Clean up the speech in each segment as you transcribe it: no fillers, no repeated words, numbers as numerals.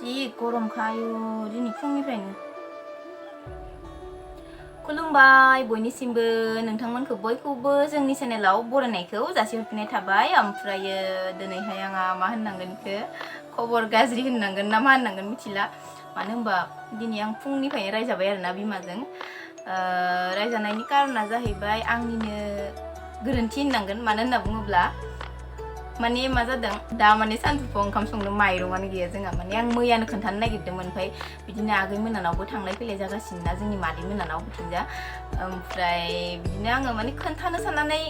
जि गरमखायो दिनै फुंनिफ्रायनो खुलुमबाय बयनिसिमबो नोंथांमोनखौ बयखौबो जोंनि चेनेलाव बरायनायखौ जासिहरफिननाय थाबाय। ओमफ्रायो दिनैहाय आंहा मा होननांगोन इखो खबर गाज्रि होननांगोन ना मा होननांगोन मिथिला। मानो होनबा दिनै आं फुंनिफ्रायनो रायजाबाय आरोना बिमाजों। रायजानायनि कारना जाहैबाय आंनिनो गोरोन्थि होननांगोन। मानो होनना बुङोब्ला माने मा जादों दा माने सानजौफुआव ओंखाम संनो माइरंआनो गैया जोंहा। माने आं मैयानो खोन्थानो नागिरदोंमोन, ओमफ्राय बिदिनो आगै मोनानावबो थांलाय फैलाय जागासिनो ना जोंनि मादै मोनानाव बिथिंजा। ओमफ्राय बिदिनो आङो माने खोन्थानो साननानै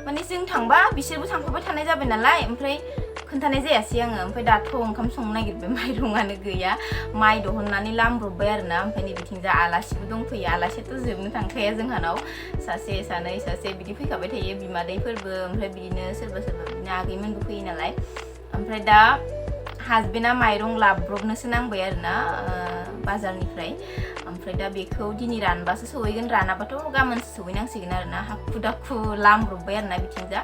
माने जों थांबा बिसोरबो थांफाबाय थानाय जाबाय नालाय, ओमफ्राय खोन्थानाय जायासै आङो। ओमफ्राय दाथ' ओंखाम संनो नागिरबाय माइरंआनो गैया, माइ दहननानै लामब्रबबाय आरोना। ओमफ्राय नै बिथिंजा आलासिबो दंफैयो। आलासियाथ' जोबनो थांखाया जोंहानाव, सासे सानै सासे बिदि फैखाबाय थायो बिमादैफोरबो। ओमफ्राय बिदिनो सोरबा सोरबा बिदिनो आगैमोनबो फैयो नालाय। ओमफ्राय दा हासबेन्डआ माइरं लाबब्रबनोसो नांबाय आरोना बाजारनिफ्राय। ओमफ्राय दा बेखौ दिनै रानबासो सहैगोन, रानाबाथ' गाबोनसो सहैनांसिगोन आरोना। हाखु दाखु लामब्रबबाय आरोना बिथिंजा।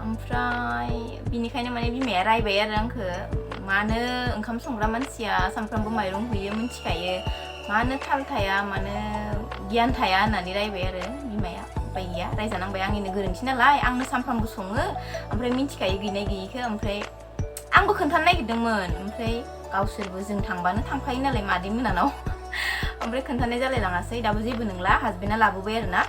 ओमफ्राय बिनिखायनो माने बिमाया रायबाय आरो आंखो, मानो ओंखाम संग्रा मानसिया सानफ्रामबो माइरं हैयो मिन्थिखायो, मानो थाल थाया, मानो गियान थाया होननानै रायबाय आरो बिमाया। उपाय गैया, रायजानांबाय, आंनिनो गोरोन्थि नालाय। आंनो सानफ्रामबो सङो, ओमफ्राय मिन्थिखायो गैनाय गैयिखौ। ओमफ्राय आंबो खोन्थानो नागिरदोंमोन, ओमफ्राय गावसोरबो जों थांबानो थांफायो नालाय मादै मोनानाव। ओमफ्राय खोन्थानाय जालायलाङासै। दाबो जेबो नंला, हासबेन्डआ लाबोबाय आरोना।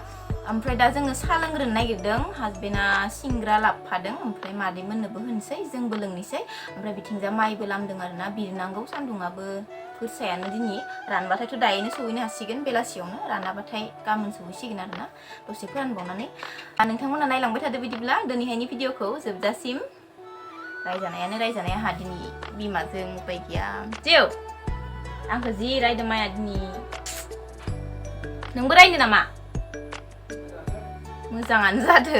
ओमफ्राय दा जोङो साहा लोंग्रोनो नागिरदों। हासबेन्डआ सिंग्रा लाबोफादों, ओमफ्राय मादै मोननोबो होनोसै, जोंबो लोंनोसै। ओमफ्राय बिथिंजा माइबो लामदों आरोना, बिरनांगौ। सान्दुङाबो गोसायानो दिनै। रानबाथायथ' दायोनो सहैनो हासिगोन बेलासियावनो, रानाबाथाय गाबोन सहैसिगोन आरोना दसे फोरानबावनानै। नोंथांमोना नायलांबाय थादो बिदिब्ला दिनैहायनि भिडिअखौ जोबजासिम। रायजानायानो रायजानाय आंहा दिनै बिमाजों, उपाय गैया। जिउ आंखौ जि रायदों माया दिनै। नोंबो रायदो नामा? मोजाङानो जादो।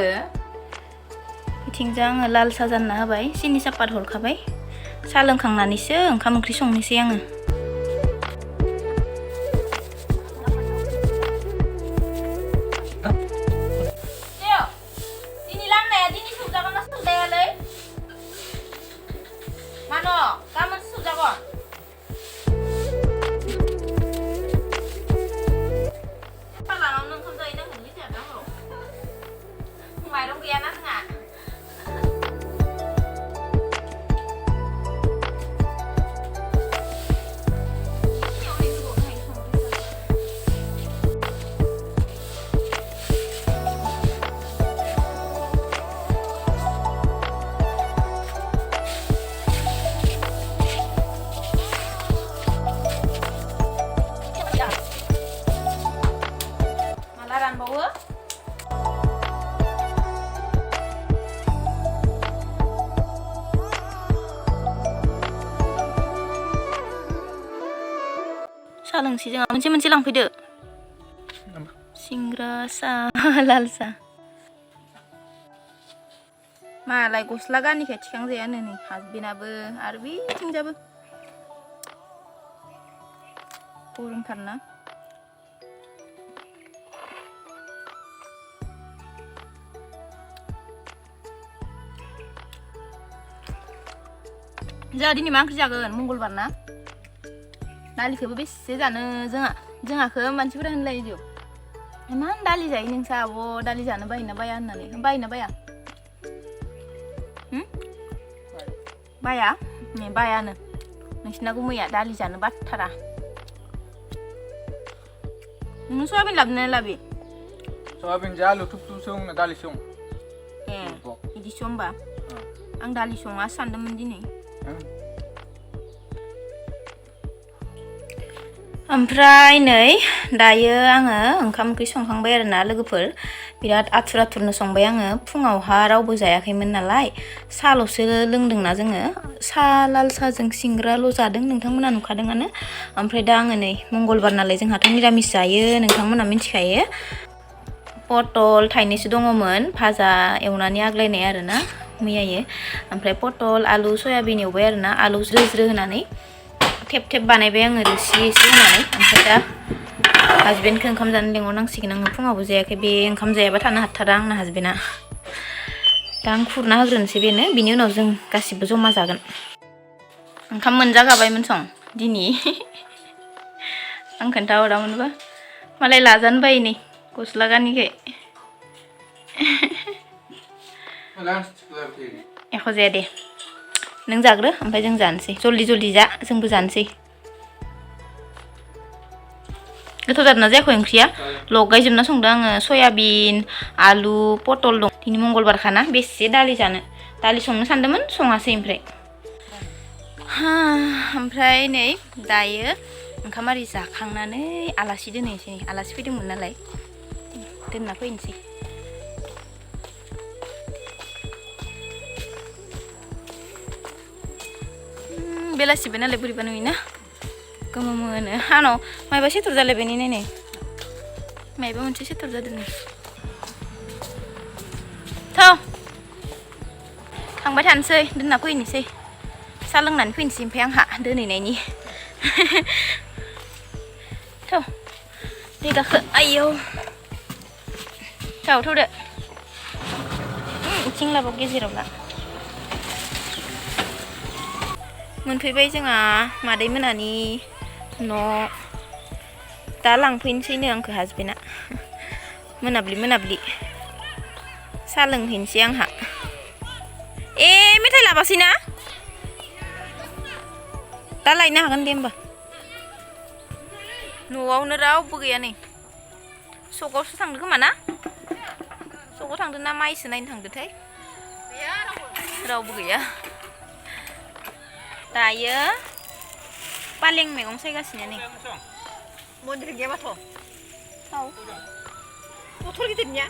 बिथिंजा आङो लाल साहा जानना होबाय, सिनि सापात हरखाबाय। साहा लोंखांनानैसो ओंखाम ओंख्रि संनोसै आङो। दिनै लामनाया दिनै सौजागोन ना सौजायालै? मानो गाबोनसो सौजागोन? पार्लारावनो ओंखाम जाहैनांगोन मिथियाखै आंखौ। माइरं गैयाना जोंहा। माला रानबावो? साहा लोंसै जोंहा। मोनसे मोनसे लांफैदो। सिंग्रा साहा, लाल साहा। मालाय गस्ला गानिखाय थिखांजायानो नै हासबेन्डआबो आरो बिथिंजाबो गरमथारना। जोंहा दिनै मा ओंख्रि जागोन? मंगलबार ना। दालिखौबो बेसे जानो जोंहाखौ मानसिफोरा होनलायो जो, इमान दालि जायो नोंसा आब', दालि जानो बायोना बाया होननानै। बायोना बाया? बाया? बायानो। नोंसिना गुमैया दालि जानो बाथारा। नों सयाबिन लाबोना लाबो? सयाबिन आलु थुब थुब सं ना दालि सं? ए बिदिसो होमबा। आं दालि सङा सानदोंमोन दिनै। ओमफ्राय नै दायो आङो ओंखाम ओंख्रि संखांबाय आरोना लोगोफोर। बिराद आथुर आथुरनो संबाय आङो। फुङावहा रावबो जायाखैमोन नालाय, साहाल'सो लोंदोंना जोङो। साहा लाल साहाजों सिंग्राल' जादों, नोंथांमोना नुखादोंआनो। ओमफ्राय दा आङो नै मंगलबार नालाय जोंहाथ' निरामिस जायो, नोंथांमोना मिथिखायो। पटल थाइनैसो दङमोन, भाजा एवनानै आग्लायनाय आरोना मैयायो। ओमफ्राय पटल, आलु, सयाबिन एवबाय आरोना, आलु ज्रो ज्रो होनानै थेब थेब बानायबाय आङो रोसि एसे होनानै। ओमफ्राय दा हासबेन्डखौ ओंखाम जानो लेंहरनांसिगोन आङो। फुङावबो जायाखै, बे ओंखाम जायाबा थानो हाथारा आंना हासबेन्डआ। दा आं खुरना होग्रोनोसै बेनो, बिनि उनाव जों गासिबो जमा जागोन। ओंखाम मोनजागाबायमोन सं दिनै आं खोन्थाहरामोनबा मालाय लाजानो बायो नै गस्ला गानिखाय एख' जाया दे नों जाग्रो ओमफ्राय जों जानोसै जल्दि जा जोंबो जानोसै गोथाव जादोंना जायाखै ओंख्रिया लगायजोबना संदों आङो सयाबिन आलु पटल दं दिनै मंगलबारखाना बेसे दालि जानो दालि संनो सानदोंमोन सङासै ओमफ्राय नै दायो ओंखाम आरि जाखांनानै आलासि दोनहैनोसै आलासि फैदोंमोन नालाय दोनना फैनोसै बेलासिबो नालाय बोरैबा नुयोना गोमो मोनो आंनाव मायबा सेथर जालायबाय नै मायबा मोनसे सेथर जादों नै थांबाय थानोसै दोनना फैनोसै साहा लोंनानै फैनोसै ओमफ्राय आंहा दोनहैनायनि दै गाखो आयौ थौदो इथिं लाबाव गेजेराव ला मोनफैबाय जोंहा मादै मोनानि न' दा लांफैनोसैनो आंखौ हासबेन्डआ मोनाब्लि साहा लोंहैनोसै आंहा मेथाइ लाबासै ना दा लायनो हागोन दे होमबा न'आवनो रावबो गैया नै सकआवसो थांदो खोमा ना सकआव थांदो ना माइसो नायनो थांदोथाय रावबो गैया दायो पालें मैगं सायगासिनो नै मन्दिर गैयाबाथ' बथल गिदिरनिया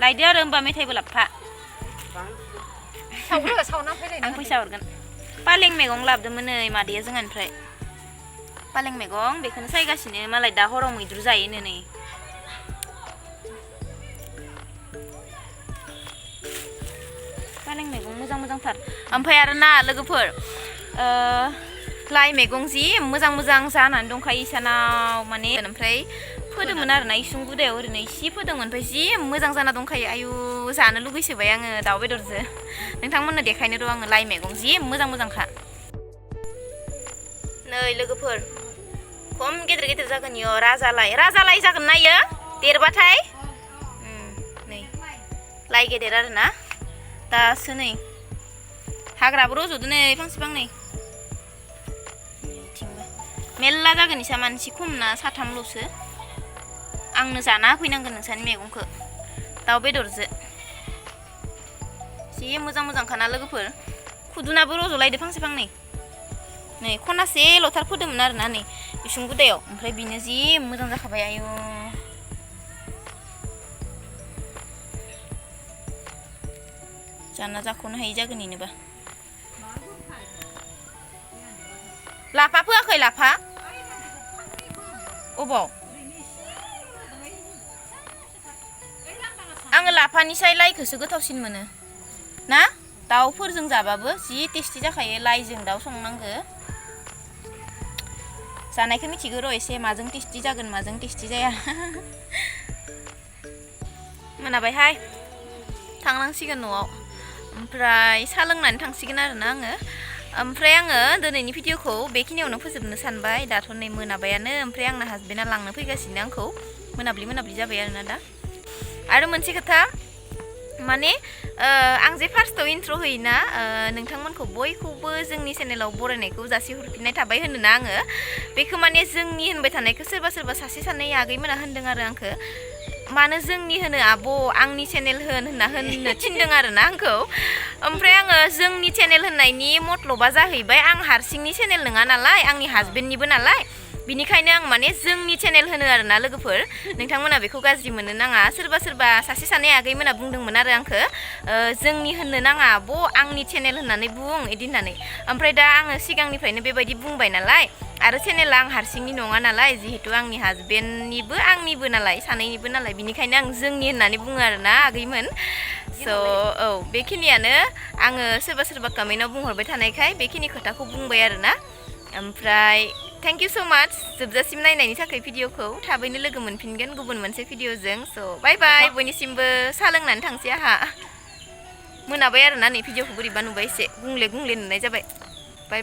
लायदो आरो होमबा मेथाइबो लाबफा आं फैसा हरगोन पालें मैगं लाबोदोंमोन नै मादैया जोंहानिफ्राय पालें मैगं बेखौनो सायगासिनो मालाय दा हराव मैद्रु जायोनो नै पालें मैगं मोजांथार ओमफ्राय आरो ना लोगोफोर लाइ मैगं जि मोजां जानानै दंखायो इसानाव माने ओमफ्राय फोदोंमोन आरो ना इसुं गुदायाव ओरैनो इसे फोदोंमोन ओमफ्राय जि मोजां जाना दंखायो आयु जानो लुगैसोबाय आङो दाउ बेदरजों नोंथांमोननो देखायनो र' आङो लाइ मैगं जि मोजांखा नै लोगोफोर खम गेदेर जागोन इयो राजालाइ जागोन ना इयो देरबाथाय नै लाइ गेदेर आरो ना दासो नै हाग्राबो रज'दो नै फांसे फांनै मेल्ला जागोन इसा मानसि खम ना साथामल'सो आंनो जाना होफैनांगोन नोंसानि मैगंखौ दाउ बेदरजों जि मोजांखाना लोगोफोर खुदुनाबो रज'लायदो फांसे फांनै नै खनासे लथार फोदोंमोन आरोना नै इसुं गुदायाव ओमफ्राय बिनो जि मोजां जाखाबाय आयु जाना जाख'नो हायि जागोन इनोबा लाफा फोआखै लाफा अबाव आङो लाफानिसाय लाइखौसो गोथावसिन मोनो ना दाउफोरजों जाबाबो जि टेस्टि जाखायो लाइजों दाउ संनांगो जानायखौ मिथिगौ र' एसे माजों टेस्टि जागोन माजों टेस्टि जाया मोनाबायहाय थांनांसिगोन न'आव ओमफ्राय साहा लोंनानै थांसिगोन आरोना आङो ओमफ्राय आङो दिनैनि भिडिअखौ बेखिनियावनो फोजोबनो सानबाय दाथ' नै मोनाबायानो ओमफ्राय आंना हासबेन्डआ लांनो फैगासिनो आंखौ मोनाब्लि जाबाय आरोना दा आरो मोनसे खोथा माने आं जे फार्स्टआव इन्ट्र' होयोना नोंथांमोनखौ बयखौबो जोंनि चेनेलाव बरायनायखौ जासिहरफिननाय थाबाय होनोना आङो बेखौ माने जोंनि होनबाय थानायखौ सोरबा सासे सानै आगैमोना होनदों आरो आंखौ मानो जोंनि होनो आब' आंनि चेनेल होननो थिनदों आरोना आंखौ ओमफ्राय आङो जोंनि चेनेल होननायनि मतलबा जाहैबाय आं हारसिंनि चेनेल नङा नालाय आंनि हासबेन्डनिबो नालाय बिनिखायनो आं माने जोंनि चेनेल होनो आरोना लोगोफोर नोंथांमोना बेखौ गाज्रि मोननो नाङा सोरबा सासे सानै आगैमोना बुंदोंमोन आरो आंखौ जोंनि होननो नाङा आब' आंनि चेनेल होननानै बुं इदि होननानै ओमफ्राय दा आङो सिगांनिफ्रायनो बेबायदि बुंबाय नालाय आरो चेनेला आं हारसिंनि नङा नालाय जिहेतु आंनि हासबेन्डनिबो आंनिबो नालाय सानैनिबो नालाय बिनिखायनो आं जोंनि होननानै बुङो आरोना आगैमोन स' औ बेखिनियानो आङो सोरबा कमेन्टआव बुंहरबाय थानायखाय बेखिनि खोथाखौ बुंबाय आरोना ओमफ्राय थेंक इउ स' माच जोबजासिम नायनायनि थाखाय भिडिअखौ थाबैनो लोगो मोनफिनगोन गुबुन मोनसे भिडिअजों स' बाय बयनिसिमबो साहा लोंनानै थांसै आंहा मोनाबाय आरोना नै भिडिअखौ बोरैबा नुबाय एसे गुंले नुनाय जाबाय बाय